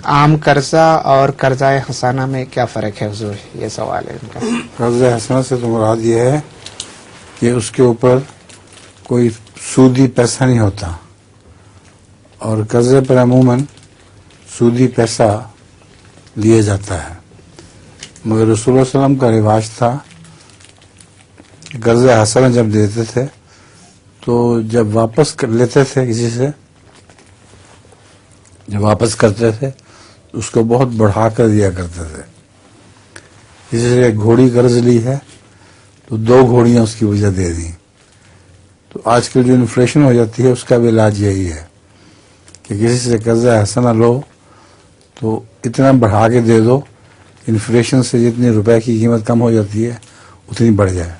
عام قرضہ اور قرضہ حسانہ میں کیا فرق ہے حضور؟ یہ سوال ہے ان کا. قرض حسنہ سے تو مراد یہ ہے کہ اس کے اوپر کوئی سودی پیسہ نہیں ہوتا، اور قرضے پر عموماً سودی پیسہ لیا جاتا ہے. مگر رسول اللہ علیہ وسلم کا رواج تھا کہ قرض حسنہ جب دیتے تھے تو جب واپس کر لیتے تھے کسی سے، جب واپس کرتے تھے تو اس کو بہت بڑھا کر دیا کرتے تھے. کسی سے ایک گھوڑی قرض لی ہے تو 2 گھوڑیاں اس کی وجہ دے دیں. تو آج کل جو انفلیشن ہو جاتی ہے اس کا بھی علاج یہی ہے کہ کسی سے قرض حسنہ لو تو اتنا بڑھا کے دے دو، انفلیشن سے جتنی روپے کی قیمت کم ہو جاتی ہے اتنی بڑھ جائے.